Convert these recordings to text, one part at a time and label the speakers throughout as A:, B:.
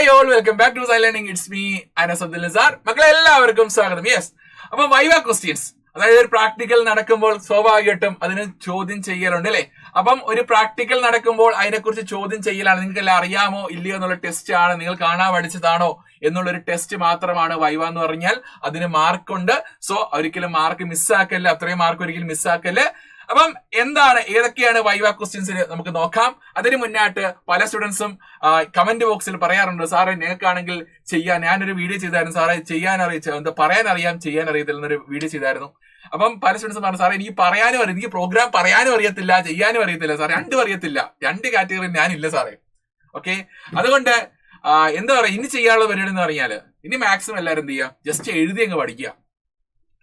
A: Hi all, welcome back to സൈലൻഡിങ്. It's me Anas Abdul Nizar. മക്കളെ എല്ലാവർക്കും സ്വാഗതം. യെസ്, അപ്പൊ വൈവ ക്വസ്റ്റ്യൻസ്, അതായത് ഒരു പ്രാക്ടിക്കൽ നടക്കുമ്പോൾ സ്വാഭാവികമായിട്ടും അതിന് ചോദ്യം ചെയ്യലുണ്ട് അല്ലെ. അപ്പം ഒരു പ്രാക്ടിക്കൽ നടക്കുമ്പോൾ അതിനെക്കുറിച്ച് ചോദ്യം ചെയ്യലാണ്. നിങ്ങൾക്ക് എല്ലാം അറിയാമോ ഇല്ലയോ എന്നുള്ള ടെസ്റ്റ് ആണ്, നിങ്ങൾ കാണാൻ പഠിച്ചതാണോ എന്നുള്ളൊരു ടെസ്റ്റ് മാത്രമാണ് വൈവ എന്ന് പറഞ്ഞാൽ. അതിന് മാർക്കുണ്ട്. സോ ഒരിക്കലും മാർക്ക് മിസ്സാക്കല്ല, അത്രയും മാർക്ക് ഒരിക്കലും മിസ്സാക്കല്ലേ. അപ്പം എന്താണ്, ഏതൊക്കെയാണ് വൈവ ക്വസ്റ്റ്യൻസിന് നമുക്ക് നോക്കാം. അതിന് മുന്നായിട്ട് പല സ്റ്റുഡൻസും കമന്റ് ബോക്സിൽ പറയാറുണ്ട്, സാറേ ഞങ്ങൾക്കാണെങ്കിൽ ഞാനൊരു വീഡിയോ ചെയ്തായിരുന്നു സാറേ, പറയാൻ അറിയാം ചെയ്യാൻ അറിയത്തില്ല എന്നൊരു വീഡിയോ ചെയ്തായിരുന്നു. അപ്പം പല സ്റ്റുഡൻസും പറഞ്ഞു, സാറേ എനിക്ക് പറയാനും അറിയാം, എനിക്ക് പ്രോഗ്രാം പറയാനും അറിയത്തില്ല ചെയ്യാനും അറിയത്തില്ല സാറേ, രണ്ടും അറിയത്തില്ല, രണ്ട് കാറ്റഗറി ഞാനില്ല സാറേ. ഓക്കെ, അതുകൊണ്ട് എന്താ പറയാ, ഇനി ചെയ്യാനുള്ള പരിപാടി എന്ന് പറഞ്ഞാല് ഇനി മാക്സിമം എല്ലാവരും എന്ത് ചെയ്യുക, ജസ്റ്റ് എഴുതി അങ്ങ് പഠിക്കുക.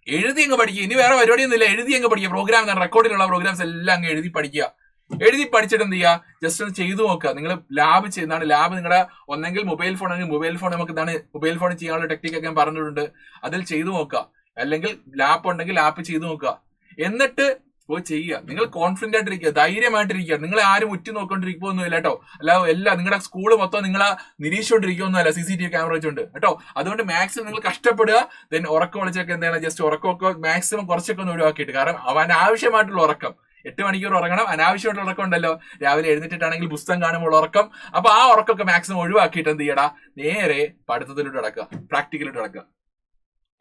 A: ഇനി വേറെ പരിപാടിയൊന്നും ഇല്ല, എഴുതി അങ്ങ് പഠിക്കുക. പ്രോഗ്രാം റെക്കോർഡിലുള്ള പ്രോഗ്രാംസ് എല്ലാം അങ്ങ് എഴുതി പഠിക്കുക. എഴുതി പഠിച്ചിട്ട് എന്ത് ചെയ്യുക, ജസ്റ്റ് ഒന്ന് ചെയ്തു നോക്കുക. നിങ്ങൾ ലാബ് ചെയ്യുന്നതാണ്. ലാബ് നിങ്ങളുടെ ഒന്നെങ്കിൽ മൊബൈൽ ഫോൺ ആണെങ്കിൽ മൊബൈൽ ഫോൺ നമുക്ക് എന്താണ് മൊബൈൽ ഫോൺ ചെയ്യാനുള്ള ടെക്നിക്ക് ഒക്കെ ഞാൻ പറഞ്ഞിട്ടുണ്ട്, അതിൽ ചെയ്തു നോക്കുക. അല്ലെങ്കിൽ ലാപ്പ് ഉണ്ടെങ്കിൽ ലാപ്പ് ചെയ്തു നോക്കുക. എന്നിട്ട് പോയി ചെയ്യുക. നിങ്ങൾ കോൺഫിഡന്റ് ആയിട്ടിരിക്കുക, ധൈര്യമായിട്ടിരിക്കുക. നിങ്ങൾ ആരും ഉറ്റി നോക്കൊണ്ടിരിക്കുമൊന്നുമില്ല കേട്ടോ. അല്ല നിങ്ങളുടെ സ്കൂള് മൊത്തം നിങ്ങളെ നിരീക്ഷിച്ചോണ്ടിരിക്കുമൊന്നുമല്ല, CCTV ക്യാമറ വെച്ചുകൊണ്ട് കേട്ടോ. അതുകൊണ്ട് മാക്സിമം നിങ്ങൾ കഷ്ടപ്പെടുക. ദെൻ ഉറക്കം വിളിച്ചൊക്കെ എന്താണ്, ജസ്റ്റ് ഉറക്കമൊക്കെ മാക്സിമം കുറച്ചൊക്കെ ഒന്ന് ഒഴിവാക്കിയിട്ട്. കാരണം അവൻ ആവശ്യമായിട്ടുള്ള ഉറക്കം 8 മണിക്കൂർ ഉറങ്ങണം. അനാവശ്യമായിട്ടുള്ള ഉറക്കം ഉണ്ടല്ലോ, രാവിലെ എഴുന്നേറ്റിട്ടാണെങ്കിൽ പുസ്തകം കാണുമ്പോൾ ഉറക്കം. അപ്പൊ ആ ഉറക്കമൊക്കെ മാക്സിമം ഒഴിവാക്കിയിട്ട് എന്ത് ചെയ്യടാ, നേരെ പഠിത്തത്തിലോട്ട് നടക്കുക, പ്രാക്ടിക്കലോട്ട് നടക്കുക.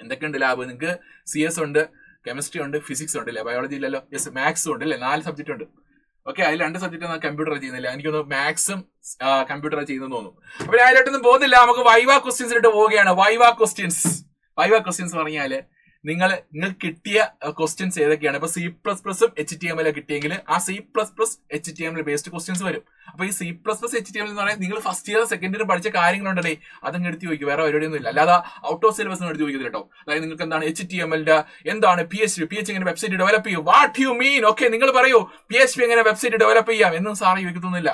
A: എന്തൊക്കെയുണ്ട് ലാബ്? നിങ്ങൾക്ക് CS ഉണ്ട്, കെമിസ്ട്രി ഉണ്ട്, ഫിസിക്സ് ഉണ്ട് അല്ലേ, ബയോളജി ഇല്ലല്ലോ. യെസ്, മാത്സും ഉണ്ട് അല്ലേ, 4 സബ്ജക്റ്റ് ഉണ്ട്. ഓക്കെ, അതിൽ 2 സബ്ജക്റ്റ് കമ്പ്യൂട്ടർ ചെയ്യുന്നില്ല, എനിക്കൊന്ന് മാത്സും കമ്പ്യൂട്ടർ ചെയ്യുന്നെന്ന് തോന്നുന്നു. അപ്പൊ അതിലോട്ടൊന്നും പോകുന്നില്ല, നമുക്ക് വൈവ ക്വസ്റ്റ്യൻസിലോട്ട് പോവുകയാണ്. വൈവ ക്വസ്റ്റ്യൻസ് പറഞ്ഞാല് നിങ്ങൾ കിട്ടിയ ക്വസ്റ്റ്യൻസ് ഏതൊക്കെയാണ്. ഇപ്പൊ C++ഉം HTML കിട്ടിയെങ്കിൽ ആ C++HTML ബേസ്ഡ് ക്വസ്റ്റ്യൻസ് വരും. അപ്പൊ ഈ C++HTML എന്ന് പറയുന്നത് നിങ്ങൾ ഫസ്റ്റ് ഇയർ സെക്കൻഡ് ഇയർ പഠിച്ച കാര്യങ്ങളുണ്ടേ, അതങ്ങ് എടുത്ത് ചോദിക്കും. വേറെ പരിപാടിയൊന്നും ഇല്ല, അല്ലാതെ ഔട്ട് ഓഫ് സിലബസ് എടുത്ത് ചോദിക്കുന്നില്ല കേട്ടോ. അതായത് നിങ്ങൾക്ക് എന്താണ് HTML, എന്താണ് PHP എങ്ങനെ വെബ്സൈറ്റ് ഡെവലപ്പ് ചെയ്യും, വാട്ട് യു മീൻ. ഓക്കെ, നിങ്ങൾ പറയൂ PHP എങ്ങനെ വെബ്സൈറ്റ് ഡെവലപ്പ് ചെയ്യാം എന്നും സാറ് ചോദിക്കുന്നില്ല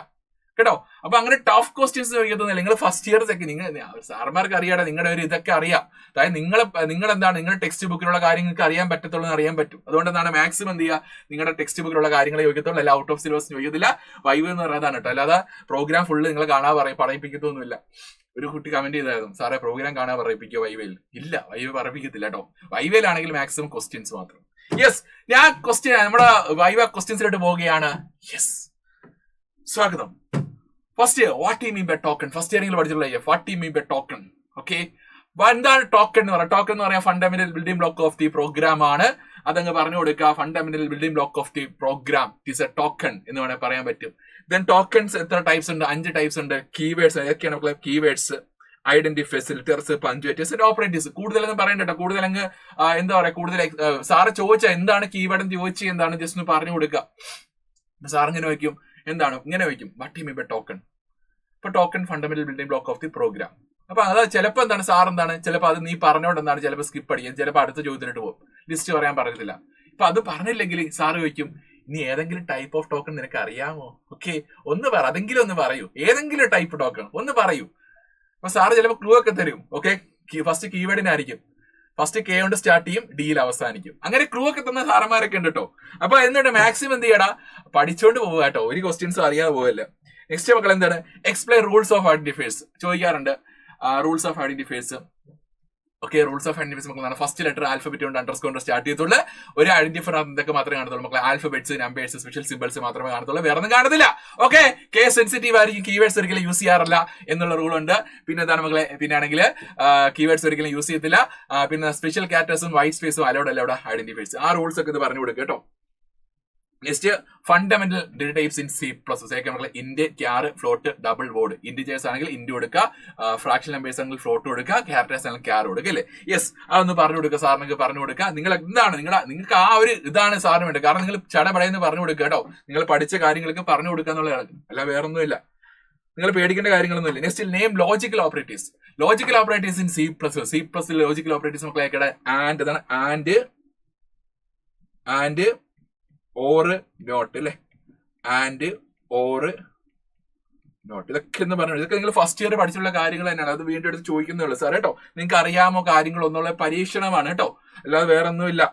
A: കേട്ടോ. അപ്പൊ അങ്ങനെ ടഫ് ക്വസ്റ്റ്യൻസ് ചോദിക്കുന്നില്ല. നിങ്ങൾ ഫസ്റ്റ് ഇയർ സെക്കൻഡ് സാർമാർക്ക് അറിയാതെ നിങ്ങളുടെ ഒരു ഇതൊക്കെ അറിയാം. അതായത് നിങ്ങൾ എന്താണ് നിങ്ങളുടെ ടെക്സ്റ്റ് ബുക്കിലുള്ള കാര്യങ്ങൾക്ക് അറിയാൻ പറ്റത്തുള്ളൂ എന്ന് അറിയാൻ പറ്റും. അതുകൊണ്ട് എന്താണ് മാക്സിമം എന്ത് ചെയ്യുക, നിങ്ങളുടെ ടെക്സ്റ്റ് ബുക്കിലുള്ള കാര്യങ്ങളെ ചോദിക്കത്തുള്ളൂ, അല്ല ഔട്ട് ഓഫ് സിലബസ് ചോദിക്കത്തില്ല. വൈവ് എന്ന് പറയുന്നതാണ് കേട്ടോ, അല്ലാതെ പ്രോഗ്രാം ഫുള്ള് നിങ്ങൾ കാണാൻ പറയിപ്പിക്കത്തൊന്നുമില്ല. ഒരു കുട്ടി കമന്റ് ചെയ്തായിരുന്നു, സാറേ പ്രോഗ്രാം കാണാൻ പറയിപ്പിക്കുക വൈവയിൽ. ഇല്ല, വൈവ് പറയിപ്പിക്കത്തില്ല കേട്ടോ. വൈവയിലാണെങ്കിൽ മാക്സിമം ക്വസ്റ്റ്യൻസ് മാത്രം. യെസ്, ഞാൻ നമ്മുടെ വൈവ ക്വസ്റ്റ്യൻസിലോട്ട് പോവുകയാണ്. യെസ്, സ്വാഗതം. First year, what you mean by token. First year നിങ്ങൾ പഠിച്ചിട്ടുള്ള what you mean by token. Okay, എന്താണ് ടോക്കൺ എന്ന് പറയാം? ടോക്കൺ എന്ന് പറയാൻ fundamental building block of the program ആണ്. അതങ്ങ് പറഞ്ഞു കൊടുക്കുക. Fundamental building block of the program is a token എന്ന് വേണമെങ്കിൽ പറയാൻ പറ്റും. ദെൻ ടോക്കൺസ് എത്ര ടൈപ്സ് ഉണ്ട്? 5 ടൈപ്സ് ഉണ്ട്. കീവേഡ്സ് ഏതൊക്കെയാണ് മക്കളെ? Keywords, identifiers, filters, punctuators, operators. കൂടുതലൊന്നും പറയണ്ട, കൂടുതൽ അങ്ങ് എന്താ പറയാ, കൂടുതൽ സാറ് ചോദിച്ചാൽ എന്താണ് കീവേഡ് എന്ന് ചോദിച്ചാൽ എന്താണ് ജസ്റ്റ് ഒന്ന് പറഞ്ഞു കൊടുക്കുക. സാർ ഇങ്ങനെ വയ്ക്കും, എന്താണ് ഇങ്ങനെ വയ്ക്കും, what you mean by token. ഇപ്പൊ token fundamental building block of the program. അപ്പൊ അത് ചിലപ്പോൾ എന്താണ് സാർ എന്താണ്, ചിലപ്പോൾ അത് നീ പറഞ്ഞോണ്ട് എന്താണ്, ചിലപ്പോൾ സ്കിപ്പ് അടിക്കും, ചിലപ്പോൾ അടുത്ത ചോദ്യത്തിലോട്ട് പോകും, ലിസ്റ്റ് പറയാൻ പറയത്തില്ല. ഇപ്പൊ അത് പറഞ്ഞില്ലെങ്കിൽ സാറ് ചോദിക്കും, ഇനി ഏതെങ്കിലും ടൈപ്പ് ഓഫ് ടോക്കൺ നിനക്ക് അറിയാമോ? ഓക്കെ, ഒന്ന് പറ, അതെങ്കിലും ഒന്ന് പറയൂ, ഏതെങ്കിലും ടൈപ്പ് ടോക്കൺ ഒന്ന് പറയൂ. അപ്പൊ സാറ് ചിലപ്പോൾ ക്ലൂ ഒക്കെ തരും. ഓക്കെ, ഫസ്റ്റ് കീവേഡിനായിരിക്കും, ഫസ്റ്റ് K കൊണ്ട് സ്റ്റാർട്ട് ചെയ്യും, ഡിയിൽ അവസാനിക്കും. അങ്ങനെ ക്ലൂ ഒക്കെ തന്ന സാറന്മാരൊക്കെ ഉണ്ട് കേട്ടോ. അപ്പൊ എന്നിട്ട് മാക്സിമം എന്ത് ചെയ്യടാ, പഠിച്ചോണ്ട് പോവുക കേട്ടോ, ഒരു ക്വസ്റ്റ്യൻസും അറിയാതെ പോവല്ല. നെക്സ്റ്റ് മക്കൾ എന്താണ്, എക്സ്പ്ലെയിൻ റൂൾസ് ഓഫ് ഐഡന്റിഫയേഴ്സ് ചോദിക്കാറുണ്ട്. Rules of identifiers. Okay, rules of identifiers മക്കളാണ് ഫസ്റ്റ് ലെറ്റർ ആൽഫബറ്റ് കൊണ്ട് അണ്ടർസ്കോർ സ്റ്റാർട്ട് ചെയ്യത്തുള്ളൂ. ഒരു ഐഡന്റിഫയർ എന്തൊക്കെ മാത്രമേ കാണത്തുള്ളൂ മക്കളെ, ആൽഫബറ്റ്സ്, നമ്പേഴ്സ്, സ്പെഷ്യൽ സിമ്പിൾസ് മാത്രമേ കാണത്തുള്ളൂ, വേറെ ഒന്നും കാണത്തില്ല. ഓക്കെ, കേസ് സെൻസിറ്റീവ് ആയിരിക്കും, കീവേഡ്സ് ഒരിക്കലും യൂസ് ചെയ്യാറില്ല എന്നുള്ള റൂൾ ഉണ്ട്. പിന്നെ എന്താണ് മക്കളെ, പിന്നെ ആണെങ്കിൽ കീവേഡ്സ് ഒരിക്കലും യൂസ് ചെയ്യത്തില്ല. പിന്നെ സ്പെഷ്യൽ ക്യാരക്ടേഴ്സും വൈറ്റ് സ്പേസും അലൗഡ് അല്ല ഇവിടെ ഐഡന്റിഫയേഴ്സ്. ആ റൂൾസ് ഒക്കെ ഇത് പറഞ്ഞു കൊടുക്കുക കേട്ടോ. Next, fundamental data types in C++. മക്കളെ int, ക്യാർ, float, double board. Integers ആണെങ്കിൽ ഇന്റ് കൊടുക്കുക, ഫ്രാക്ഷൻ നമ്പേഴ്സ് ആണെങ്കിൽ ഫ്ലോട്ട് കൊടുക്കുക, ക്യാരക്ടേഴ്സ് ആണെങ്കിൽ ക്യാർ കൊടുക്കുക അല്ലേ. യെസ്, അതൊന്ന് പറഞ്ഞു കൊടുക്കുക, സാറിനൊക്കെ പറഞ്ഞു കൊടുക്കുക. നിങ്ങൾ എന്താണ് നിങ്ങൾക്ക് ആ ഒരു ഇതാണ് സാറിന് വേണ്ടത്. കാരണം നിങ്ങൾ ചടപടയെന്ന് പറഞ്ഞു കൊടുക്കുക കേട്ടോ. നിങ്ങൾ പഠിച്ച കാര്യങ്ങളൊക്കെ പറഞ്ഞു കൊടുക്കുക എന്നുള്ളതാണ്, അല്ല വേറൊന്നുമില്ല. നിങ്ങൾ പേടിക്കേണ്ട കാര്യങ്ങളൊന്നുമില്ല. Next, name logical operators. Logical operators in C++. Logical operators മക്കളെ ആൻഡ് ഇതാണ്, ആൻഡ് ഓർ നോട്ട് അല്ലെ, ആൻഡ് ഓർ നോട്ട്. ഇതൊക്കെ എന്ന് പറഞ്ഞു, ഇതൊക്കെ നിങ്ങൾ ഫസ്റ്റ് ഇയർ പഠിച്ചിട്ടുള്ള കാര്യങ്ങൾ തന്നെയാണ്. അത് വീണ്ടും എടുത്ത് ചോദിക്കുന്നുള്ളൂ സാർ കേട്ടോ. നിങ്ങൾക്ക് അറിയാമോ കാര്യങ്ങളൊന്നുള്ള പരീക്ഷണമാണ് കേട്ടോ, അല്ലാതെ വേറെ ഒന്നുമില്ല.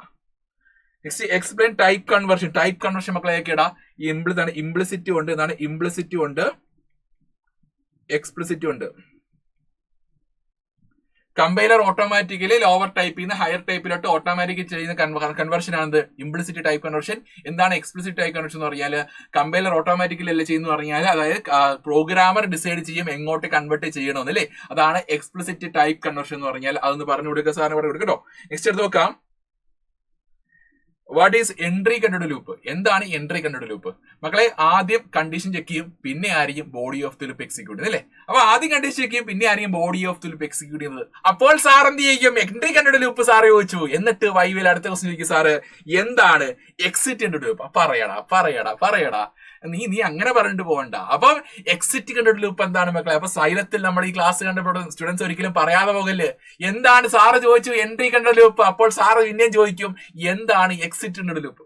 A: Next, explain type conversion. Type conversion മക്കളെ കേടാ, ഈ ഇംപ്ലിസിറ്റി ഉണ്ട്, എന്താണ് ഇംപ്ലിസിറ്റി ഉണ്ട്, എക്സ്പ്ലിസിറ്റി ഉണ്ട്. കമ്പൈലർ ഓട്ടോമാറ്റിക്കലി ലോവർ ടൈപ്പിൽ നിന്ന് ഹയർ ടൈപ്പിലോട്ട് ഓട്ടോമാറ്റിക് ചെയ്യുന്ന കൺവേർഷൻ ആണ് ഇംപ്ലിസിറ്റ് ടൈപ്പ് കൺവേർഷൻ. എന്താണ് എക്സ്പ്ലിസിറ്റ് ടൈപ്പ് കൺവേർഷൻ എന്ന് പറഞ്ഞാൽ കമ്പൈലർ ഓട്ടോമാറ്റിക്കലി അല്ലേ ചെയ്യുന്ന പറഞ്ഞാൽ അതായത് പ്രോഗ്രാമർ ഡിസൈഡ് ചെയ്യും എങ്ങോട്ട് കൺവേർട്ട് ചെയ്യണമെന്ന് അല്ലേ. അതാണ് എക്സ്പ്ലിസിറ്റ് ടൈപ്പ് കൺവേർഷൻ എന്ന് പറഞ്ഞാൽ. അതൊന്ന് പറഞ്ഞു കൊടുക്കുക, സാറിന് പറഞ്ഞു കൊടുക്കട്ടോ. നെക്സ്റ്റ് എടുത്ത് നോക്കാം. What is entry control loop? എന്താണ് എൻട്രി കൺട്രോൾ ലൂപ്പ്? മക്കളെ ആദ്യം കണ്ടീഷൻ ചെക്ക് ചെയ്യും, പിന്നെ ആയിരിക്കും body of the loop execute ചെയ്യുന്നത് അല്ലേ. അപ്പൊ ആദ്യം കണ്ടീഷൻ ചെക്ക് ചെയ്യും, പിന്നെ ആയിരിക്കും body of the loop execute ചെയ്യുന്നത്. അപ്പോൾ സാർ എന്ത് ചെയ്യും? എൻട്രി കൺട്രോൾ ലൂപ്പ് സാറ് ചോദിച്ചു. എന്നിട്ട് വൈവിൽ അടുത്ത ക്വസ്റ്റ്യൻ ചോദിക്കും, സാറ് എന്താണ് എക്സിറ്റ് കൺട്രോൾ ലൂപ്പ്? പറയടാ നീ അങ്ങനെ പറഞ്ഞിട്ട് പോകണ്ട. അപ്പം എക്സിറ്റ് കൺട്രോൾ ലൂപ്പ് എന്താണ് മക്കളെ? അപ്പൊ സൈലത്തിൽ നമ്മൾ ഈ ക്ലാസ് കണ്ടപ്പോൾ സ്റ്റുഡൻസ് ഒരിക്കലും പറയാതെ പോകല്ലേ. എന്താണ് സാറ് ചോദിച്ചു? Entry control loop. അപ്പോൾ സാറ് പിന്നെയും ചോദിക്കും എന്താണ് എക്സിറ്റ് കൺട്രോൾ ലൂപ്പ്?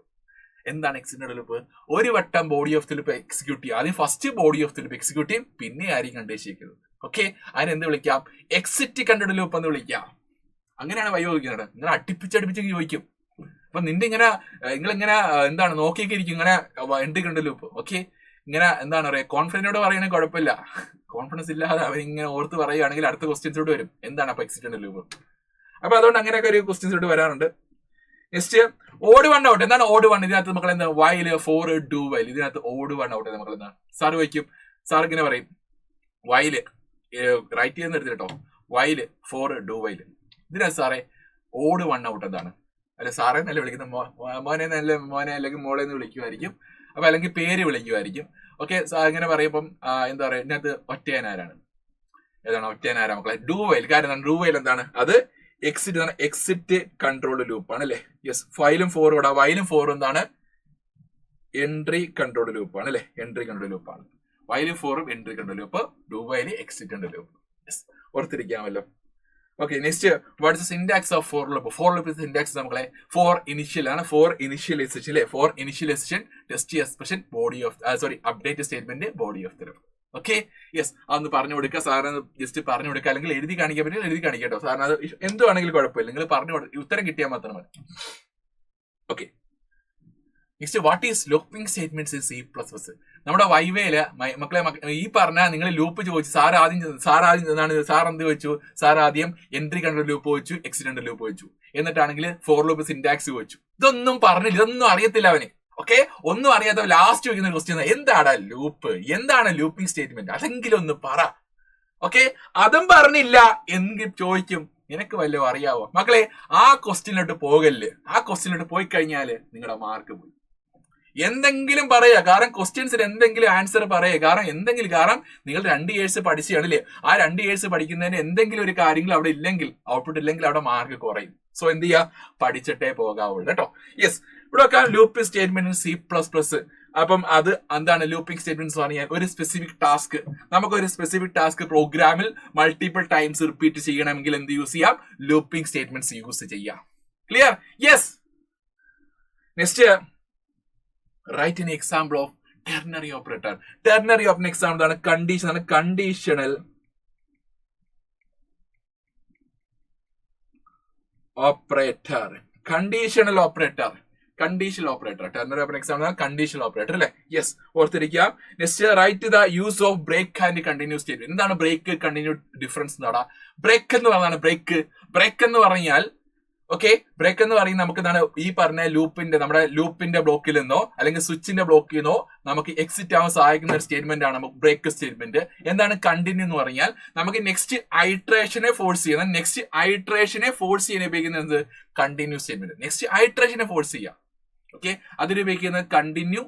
A: എന്താണ് എക്സിറ്റ് കൺട്രോൾ ലൂപ്പ്? ഒരു വട്ടം body of the loop execute ചെയ്യും. ആദ്യം first body of the loop execute ചെയ്യും, പിന്നെ ആയിരിക്കും കണ്ടീഷിക്കുന്നത്. ഓക്കെ, അതിനെന്ത് വിളിക്കാം? എക്സിറ്റ് കൺട്രോൾ ലൂപ്പ് എന്ന് വിളിക്കാം. അങ്ങനെയാണ് വൈ ചോദിക്കുന്നത്. നിങ്ങൾ അടുപ്പിച്ച് ചോദിക്കും. അപ്പൊ നിങ്ങളിങ്ങനെ എന്താണ് നോക്കിയൊക്കെ ഇരിക്കും, ഇങ്ങനെ എൻട്രി കൺട്രോൾ ലൂപ്പ്. ഓക്കെ, ഇങ്ങനെ എന്താണ് പറയുക, കോൺഫിഡൻറ്റോട് പറയുകയാണെങ്കിൽ കുഴപ്പമില്ല. കോൺഫിഡൻസ് ഇല്ലാതെ അവരിങ്ങനെ ഓർത്ത് പറയുകയാണെങ്കിൽ അടുത്ത ക്വസ്റ്റ്യൻസോട് വരും. എന്താണ് അപ്പൊ എക്സിറ്റ് കൺട്രോൾ ലൂപ്പ്? അപ്പൊ അതുകൊണ്ട് അങ്ങനെയൊക്കെ ഒരു ക്വസ്റ്റ്യൻസോട് വരാറുണ്ട്. Next odd one out. എന്താണ് ഓഡ് വൺ? ഇതിനകത്ത് മക്കൾ എന്താ? വൈല്, ഫോർ, ഡു വൈൽ. ഇതിനകത്ത് ഓഡ് വൺ ഔട്ട് മക്കൾ എന്താണ്? സാറ് വയ്ക്കും. സാർ ഇങ്ങനെ പറയും വൈല് റൈറ്റ് ചെയ്യുന്ന എടുത്തിട്ട് കേട്ടോ. വൈല്, ഫോർ, ഡു വൈൽ. ഇതിനകത്ത് സാറേ ഓഡ് വൺ ഔട്ട് എന്താണ്? അല്ല സാറേ നല്ല വിളിക്കുന്ന മോനെ അല്ലെങ്കിൽ മോളെ എന്ന് വിളിക്കുമായിരിക്കും. അപ്പൊ അല്ലെങ്കിൽ പേര് വിളിക്കുമായിരിക്കും. ഓക്കെ, ഇങ്ങനെ പറയുമ്പം എന്താ പറയാ, ഇതിനകത്ത് ഒറ്റയനാരാണ്? ഏതാണ് ഒറ്റയനാരാ മക്കളെ? Do while. കാരണം എന്താണ്? ഡു വൈൽ എന്താണ്? അത് എക്സിറ്റ് കൺട്രോൾ ലൂപ്പ് ആണ് അല്ലെ. യെസ്, ഫൈലും ഫോറും ഇവിടെ. വൈലും ഫോറും എന്താണ്? എൻട്രി കൺട്രോൾ ലൂപ്പ് ആണ് അല്ലെ. എൻട്രി കൺട്രോൾ ലൂപ്പ് ആണ്. വൈലും ഫോറും entry control loop, do while exit control loop. Yes, ഓർത്തിരിക്കാമല്ലോ. Okay, next what is syntax of for loop? For loop syntax നമ്മളെ ഫോർ ഇനിഷ്യൽ ആണ്. ഫോർ ഇനിഷ്യലൈസേഷൻ അല്ലെ. For initialization, test expression, body of update statement, body of the loop. Okay, yes, അതൊന്ന് പറഞ്ഞു കൊടുക്കുക. സാറിന് just പറഞ്ഞു കൊടുക്കുക, അല്ലെങ്കിൽ എഴുതി കാണിക്കാൻ പറ്റും എഴുതി കാണിക്കട്ടോ. സാറിന് അത് എന്തുവാണെങ്കിലും കുഴപ്പമില്ല, നിങ്ങൾ പറഞ്ഞു കൊടുക്കുക, ഉത്തരം കിട്ടിയാൽ മാത്രം മതി. Okay, next what is looping statements in C++? നമ്മുടെ വൈവേല് മക്കളെ ഈ പറഞ്ഞ നിങ്ങൾ ലൂപ്പ് ചോദിച്ചു. സാർ എന്ത് ചോദിച്ചു? സാർ ആദ്യം എൻട്രി കൺട്രോൾ ലൂപ്പ് ചോദിച്ചു, എക്സിറ്റ് കൺട്രോൾ ലൂപ്പ് ചോദിച്ചു. എന്നിട്ടാണെങ്കിൽ ഫോർ ലൂപ്പ് സിന്റാക്സ് ചോദിച്ചു. ഇതൊന്നും പറഞ്ഞില്ല, ഇതൊന്നും അറിയത്തില്ല അവന്. ഓക്കെ, ഒന്നും അറിയാത്ത ലാസ്റ്റ് ചോദിക്കുന്ന ക്വസ്റ്റ്യൻ എന്താണ് ലൂപ്പ്, എന്താണ് ലൂപ്പിംഗ് സ്റ്റേറ്റ്മെന്റ്, അതെങ്കിലും ഒന്ന് പറ. ഓക്കെ, അതും പറഞ്ഞില്ല എങ്കിൽ ചോദിക്കും നിനക്ക് വല്ലതും അറിയാവോ? മക്കളെ ആ ക്വസ്റ്റ്യനിലോട്ട് പോകല്ലേ. ആ ക്വസ്റ്റ്യനിലോട്ട് പോയി കഴിഞ്ഞാല് നിങ്ങളുടെ മാർക്ക് പോയി. എന്തെങ്കിലും പറയുക, കാരണം ക്വസ്റ്റ്യൻസിൽ എന്തെങ്കിലും ആൻസർ പറയുക. കാരണം നിങ്ങൾ 2 ഇയേഴ്സ് പഠിച്ചാണല്ലേ. ആ 2 ഇയേഴ്സ് പഠിക്കുന്നതിന് എന്തെങ്കിലും ഒരു കാര്യങ്ങൾ അവിടെ ഇല്ലെങ്കിൽ, ഔട്ട്പുട്ട് ഇല്ലെങ്കിൽ അവിടെ മാർക്ക് കുറയും. സോ എന്ത് ചെയ്യുക? പഠിച്ചിട്ടേ പോകാവുള്ളൂ കേട്ടോ. യെസ്, ഇവിടെ വെക്കാം ലൂപ്പിംഗ് സ്റ്റേറ്റ്മെന്റ് C++. അപ്പം അത് എന്താണ് ലൂപ്പിംഗ് സ്റ്റേറ്റ്മെന്റ്സ് പറഞ്ഞാൽ? ഒരു സ്പെസിഫിക് ടാസ്ക്, നമുക്കൊരു സ്പെസിഫിക് ടാസ്ക് പ്രോഗ്രാമിൽ മൾട്ടിപ്പിൾ ടൈംസ് റിപ്പീറ്റ് ചെയ്യണമെങ്കിൽ എന്ത് യൂസ് ചെയ്യാം? ലൂപ്പിംഗ് സ്റ്റേറ്റ്മെന്റ്സ് യൂസ് ചെയ്യാം. Clear? Yes. Next write an example of ternary operator. Ternary of example ആണ് കണ്ടീഷൻ ആണ്. Conditional operator. Conditional operator. Ternary operator example ആണ് conditional operator അല്ലെ. Yes, ഓർത്തിരിക്കാം. Next write the use of break and continue statement. എന്താണ് break continue difference? എന്താ break എന്ന് പറഞ്ഞാൽ? Break എന്ന് പറഞ്ഞാൽ ഓക്കെ, ബ്രേക്ക് എന്ന് പറയുന്നത് നമുക്ക് എന്താണ് ഈ പറഞ്ഞ നമ്മുടെ ലൂപ്പിന്റെ ബ്ലോക്കിൽ നിന്നോ അല്ലെങ്കിൽ സ്വിച്ചിന്റെ ബ്ലോക്കിൽ നിന്നോ നമുക്ക് എക്സിറ്റ് ആവാൻ സഹായിക്കുന്ന ഒരു സ്റ്റേറ്റ്മെന്റ് ആണ് നമുക്ക് ബ്രേക്ക് സ്റ്റേറ്റ്മെന്റ്. എന്താണ് കണ്ടിന്യൂ എന്ന് പറഞ്ഞാൽ? നമുക്ക് നെക്സ്റ്റ് ഐട്രേഷനെ ഫോഴ്സ് ചെയ്യാൻ ഉപയോഗിക്കുന്നത് കണ്ടിന്യൂ സ്റ്റേറ്റ്മെന്റ്. നെക്സ്റ്റ് ഐട്രേഷനെ ഫോഴ്സ് ചെയ്യാം. ഓക്കെ, അതിനുപയോഗിക്കുന്നത് കണ്ടിന്യൂ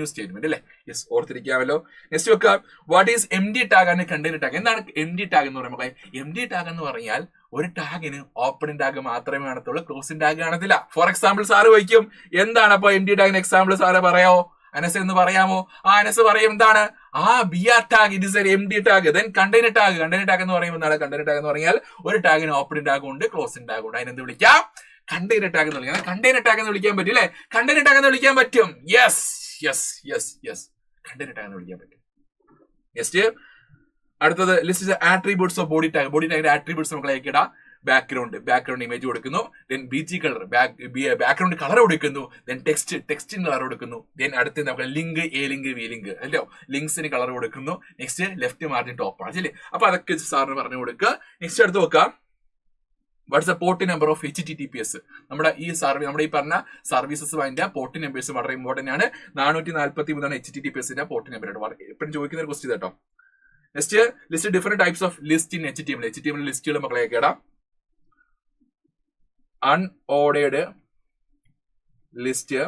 A: സ്റ്റേറ്റ്മെന്റ് അല്ലെ. യെസ്, ഓർത്തിരിക്കാമല്ലോ. നെക്സ്റ്റ് വെക്കാം what is MD tag and container tag. എന്താണ് MD ടാഗ് എന്ന് പറയുമ്പോൾ? MD ടാഗ് എന്ന് പറഞ്ഞാൽ ഒരു ടാഗിന് ഓപ്പണിംഗ് ടാഗ് മാത്രമേ കാണത്തുള്ളൂ, ക്ലോസിംഗ് ടാഗ് കാണത്തില്ല. ഫോർ എക്സാമ്പിൾ സാറ് വയ്ക്കും. എന്താണ് അപ്പൊ MD ടാഗിന് എക്സാമ്പിൾ സാറ് പറയാമോ? അനസ് എന്ന് പറയാമോ? അനസ് പറയും എന്താണ്? BR tag, it is A MD tag. Then container tag എന്ന് പറയുമ്പോൾ എന്താണ്? കണ്ടെയ്നർ ടാഗ് എന്ന് പറഞ്ഞാൽ ഒരു ടാഗിന് ഓപ്പണിംഗ് ടാഗ് ഉണ്ട്, ക്ലോസിംഗ് ടാഗ് ഉണ്ട്. അതിനെന്ത് വിളിക്കാം? കണ്ടെയ്നർ ടാഗ് എന്ന് വിളിക്കാം. കണ്ടെയ്നർ ടാഗ് എന്ന് വിളിക്കാൻ പറ്റും അല്ലെ. കണ്ടെയ്നർ ടാഗ് എന്ന് വിളിക്കാൻ പറ്റും. യെസ്, കണ്ടെയ്നർ ടാഗ് എന്ന് വിളിക്കാൻ പറ്റും. നെക്സ്റ്റ് അടുത്തത് list attributes of body tag. Body ടാഗിന്റെ ആട്രിബ്യൂട്ട്സ് നമുക്ക് ഇടാം. ബാക്ക്ഗ്രൗണ്ട് ഇമേജ് കൊടുക്കുന്നു. Then BG colour, background colour കൊടുക്കുന്നു. ദെൻ ടെക്സ്റ്റിന് കളർ കൊടുക്കുന്നു. ദെൻ അടുത്ത് നമുക്ക് link, A link, V link അല്ലോ, ലിങ്ക്സിന് കളർ കൊടുക്കുന്നു. Next left margin top margin അല്ലേ. അപ്പൊ അതൊക്കെ സാറിന് പറഞ്ഞു കൊടുക്കുക. നെക്സ്റ്റ് അടുത്ത് നോക്കാം what's the port number of HTTPS? നമ്മുടെ ഈ നമ്മുടെ ഈ പറഞ്ഞ സർവീസസ് അതിന്റെ പോർട്ട് നമ്പേഴ്സ് വളരെ ഇമ്പോർട്ടന്റ് ആണ്. 443 HTTPS പോർട്ട് നമ്പർ. എപ്പോഴും ചോദിക്കുന്ന ഒരു ക്വസ്റ്റ്യൻ കേട്ടോ. Next, list different types of list in HTML. HTML ലിസ്റ്റുകൾ മക്കളെ കേടാം. Unordered list,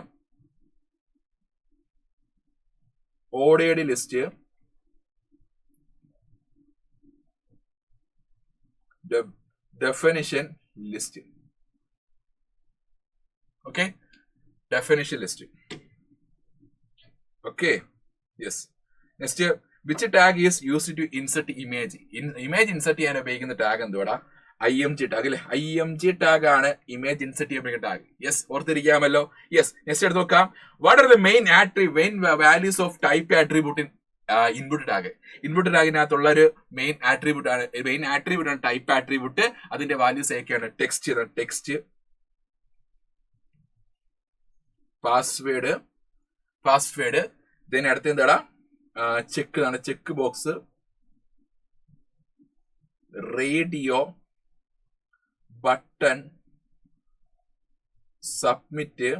A: ordered list, definition list. Okay, definition list. Okay, yes. Next, which tag is used to insert image? Image insert ചെയ്യാൻ ഉപയോഗിക്കുന്ന tag എന്തുവാടാ? IMG tag അല്ലേ? IMG tag ആണ് image insert ചെയ്യുന്ന tag. Yes, ഓർത്തിരിക്കാമല്ലോ. യെസ്, നെക്സ്റ്റ് എടുത്ത് നോക്കാം. What are the main values of type attribute in input tag? Input ടാഗിനകത്തുള്ള ഒരു മെയിൻ ആട്രിബ്യൂട്ട് ആണ് ടൈപ്പ് ആട്രിബ്യൂട്ട്. അതിന്റെ വാല്യൂസ് ഏതൊക്കെയാണ്? ടെക്സ്റ്റ്, പാസ്വേഡ്, ദെൻ അടുത്ത എന്താടാ? Check box, radio, button, submit,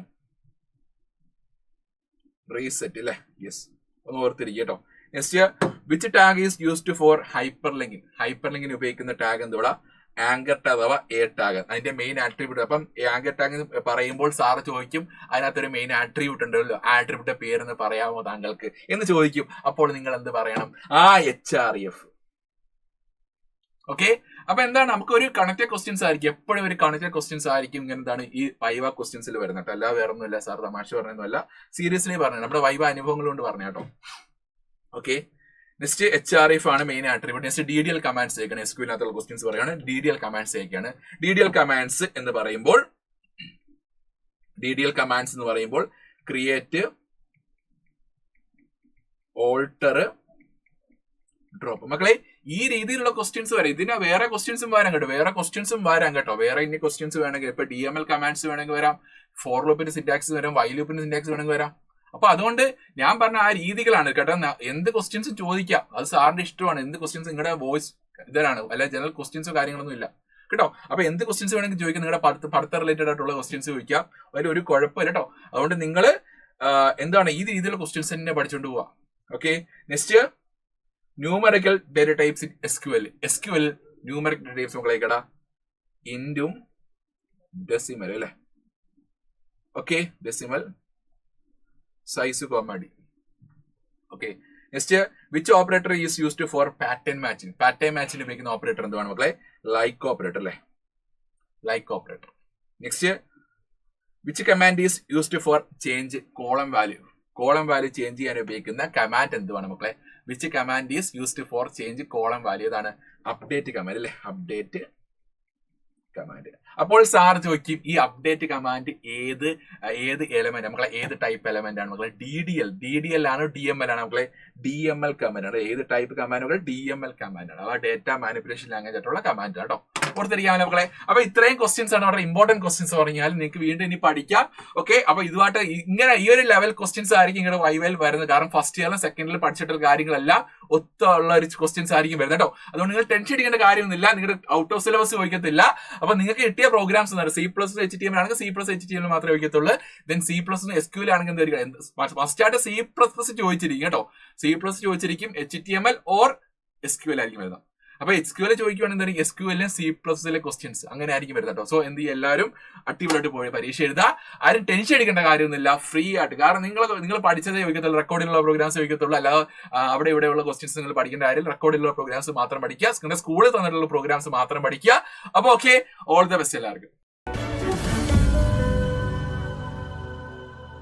A: reset അല്ലേ? യെസ്, ഒന്ന് ഓർത്തിരിക്കുക കേട്ടോ. Next, which tag is used for ഹൈപ്പർലിങ്കിന് ഉപയോഗിക്കുന്ന ടാഗ് എന്തോടാ? ആങ്കർ ടാഗ് അഥവാ എ ടാഗ്. അതിന്റെ മെയിൻ ആട്രിബ്യൂട്ട്. അപ്പം ആങ്കർ ടാഗ് പറയുമ്പോൾ സാറ് ചോദിക്കും അതിനകത്തൊരു മെയിൻ ആട്രിബ്യൂട്ട് ഉണ്ടല്ലോ, ആട്രിബ്യൂട്ടിന്റെ പേരെന്ന് പറയാമോ താങ്കൾക്ക് എന്ന് ചോദിക്കും. അപ്പോൾ നിങ്ങൾ എന്ത് പറയണം? HREF. ഓക്കെ, അപ്പൊ എന്താണ്, നമുക്ക് ഒരു കണക്റ്റഡ് ക്വസ്റ്റ്യൻസ് ആയിരിക്കും, എപ്പോഴും ഒരു കണക്റ്റഡ് ക്വസ്റ്റ്യൻസ് ആയിരിക്കും. ഇങ്ങനെ എന്താണ് ഈ വൈവ ക്വസ്റ്റ്യൻസിൽ വരുന്നത്. അല്ല വേറെ ഒന്നുമില്ല സാർ, തമാശ പറഞ്ഞൊന്നുമല്ല, സീരിയസ്ലി പറഞ്ഞു, നമ്മുടെ വൈവ അനുഭവങ്ങൾ കൊണ്ട് പറഞ്ഞു കേട്ടോ. ഓക്കെ, നെക്സ്റ്റ് HREF ആണ് main attribute. Next DDL commands അയക്കണം. SQLിനകത്തുള്ള ക്വസ്റ്റ്യൻസ് പറയാണ്. DDL കമാൻഡ്സ് അയക്കാണ്. DDL കമാൻഡ്സ് എന്ന് പറയുമ്പോൾ ക്രിയേറ്റ്, ഓൾട്ടർ, ഡ്രോപ്പ്. മക്കളെ ഈ രീതിയിലുള്ള ക്വസ്റ്റ്യൻസ് വരാം. ഇതിന് വേറെ ക്വസ്റ്റ്യൻസും വരാം കേട്ടോ. വേറെ ഇനി ക്വസ്റ്റ്യൻസ് വേണമെങ്കിൽ ഇപ്പൊ DML കമാൻഡ്സ് വേണമെങ്കിൽ വരാം, ഫോർ ലൂപ്പിന്റെ സിന്റാക്സ് വരാം, വൈ ലൂപ്പിന്റെ സിന്റാക്സ് വേണമെങ്കിൽ വരാം. അപ്പൊ അതുകൊണ്ട് ഞാൻ പറഞ്ഞ ആ രീതികളാണ് കേട്ടോ. എന്ത് ക്വസ്റ്റ്യൻസും ചോദിക്കാം, അത് സാറിന്റെ ഇഷ്ടമാണ്. എന്ത് ക്വസ്റ്റ്യൻസ് നിങ്ങളുടെ വോയിസ് ഇതാണ്, അല്ല ജനറൽ ക്വസ്റ്റ്യൻസോ കാര്യങ്ങളൊന്നും ഇല്ല കേട്ടോ. അപ്പൊ എന്ത് ക്വസ്റ്റ്യൻസ് വേണമെങ്കിൽ ചോദിക്കാം, നിങ്ങളുടെ പഠിത്ത റിലേറ്റഡ് ആയിട്ടുള്ള ക്വസ്റ്റ്യൻസ് ചോദിക്കാം, അതിൽ ഒരു കുഴപ്പമില്ല കേട്ടോ. അതുകൊണ്ട് നിങ്ങൾ എന്താണ് ഈ രീതിയിലുള്ള ക്വസ്റ്റ്യൻസ് തന്നെ പഠിച്ചുകൊണ്ട് പോവാ. Okay, next, numerical data types in SQL numerical data types മക്കളേക്കടാ? ഇൻറ്റും ഡെസിമൽ അല്ലേ? Okay, decimal, size, comedy. Okay, next, which operator is used for pattern matching? Pattern മാച്ചിന് ഉപയോഗിക്കുന്ന ഓപ്പറേറ്റർ എന്താണ് മക്കളെ? ലൈക്ക് ഓപ്പറേറ്റർ അല്ലേ? Like operator. Next, which command is used for change column value? Column value change ചെയ്യാൻ ഉപയോഗിക്കുന്ന command എന്തുവാണ് മക്കളെ? Which command is used for change column value? ഏതാണ്? അപ്ഡേറ്റ് കമാൻഡ് അല്ലേ? Update command. അപ്പോൾ സാർ ചോദിക്കും, ഈ അപ്ഡേറ്റ് കമാൻഡ് ഏത് എലമെന്റ് മക്കളെ? ഏത് ടൈപ്പ് എലമെന്റ് ആണ് മക്കളെ? DDL ആണോ DML ആണോ മക്കളെ? DML കമാൻഡ് ആണ്. ഏത് ടൈപ്പ് കമാൻഡ്? DML കമാൻഡ് ആണ്. ആ ഡേറ്റ മാനിപ്പുലേഷൻ ലാംഗ്വേജ് ആയിട്ടുള്ള കമാൻഡ് കേട്ടോ. ഓർത്തിരിക്കാമല്ലോ മക്കളെ. അപ്പൊ ഇത്രയും ക്വസ്റ്റ്യൻസ് ആണ് വളരെ ഇമ്പോർട്ടന്റ് ക്വസ്റ്റ്യൻസ് പറഞ്ഞാൽ നിങ്ങൾക്ക് വീണ്ടും ഇനി പഠിക്കാം. ഓക്കെ, അപ്പൊ ഇതുമായിട്ട് ഇങ്ങനെ ഈ ഒരു ലെവൽ ക്വസ്റ്റ്യൻസ് ആയിരിക്കും നിങ്ങളുടെ വൈവയിൽ വരുന്നത്. കാരണം ഫസ്റ്റ് ഇയറിലും സെക്കൻഡ് ഇയറിലും പഠിച്ചിട്ടുള്ള കാര്യങ്ങളെല്ലാം ഒത്തുള്ള ഒരു ക്വസ്റ്റ്യൻസ് ആയിരിക്കും വരുന്നത് കേട്ടോ. അതുകൊണ്ട് നിങ്ങൾ ടെൻഷൻ അടിക്കേണ്ട കാര്യമൊന്നുമില്ല. നിങ്ങളുടെ ഔട്ട് ഓഫ് സിലബസ് ചോദിക്കത്തില്ല. അപ്പൊ നിങ്ങൾക്ക് കിട്ടിയ പ്രോഗ്രാംസ് C++, HTML ആണെങ്കിൽ C++HTML മാത്രമേ ചോദിക്കത്തുള്ളൂ. ദെൻ C++, SQL ആണെങ്കിൽ ഫസ്റ്റ് ആയിട്ട് C++ ചോദിച്ചിരിക്കും കേട്ടോ. C++ ചോദിച്ചിരിക്കും, HTML ഓർ SQL ആയിരിക്കും വരുന്നത്. അപ്പൊ SQL ചോദിക്കുവാണെങ്കിൽ SQL C++ ക്വസ്റ്റ്യൻസ് അങ്ങനെ ആയിരിക്കും വരുന്നത് കേട്ടോ. സോ എന്ത് ചെയ്യും, എല്ലാവരും അടിപൊളിയായിട്ട് പോയി പരീക്ഷ എഴുതുക. ആരും ടെൻഷൻ അടിക്കേണ്ട കാര്യമൊന്നുമില്ല, ഫ്രീ ആയിട്ട്. കാരണം നിങ്ങൾ പഠിച്ചതേ ചോദിക്കത്തുള്ളൂ, റെക്കോർഡിലുള്ള പ്രോഗ്രാംസ് ചോദിക്കത്തുള്ളൂ. അല്ലാതെ അവിടെ ഇവിടെയുള്ള ക്വസ്റ്റ്യൻസ് നിങ്ങൾ പഠിക്കേണ്ട കാര്യം, റെക്കോർഡിലുള്ള പ്രോഗ്രാംസ് മാത്രം പഠിക്കുക, നിങ്ങളുടെ സ്കൂളിൽ തന്നിട്ടുള്ള പ്രോഗ്രാംസ് മാത്രം പഠിക്കുക. അപ്പൊ ഓക്കെ, ഓൾ ദ ബെസ്റ്റ് എല്ലാവർക്കും.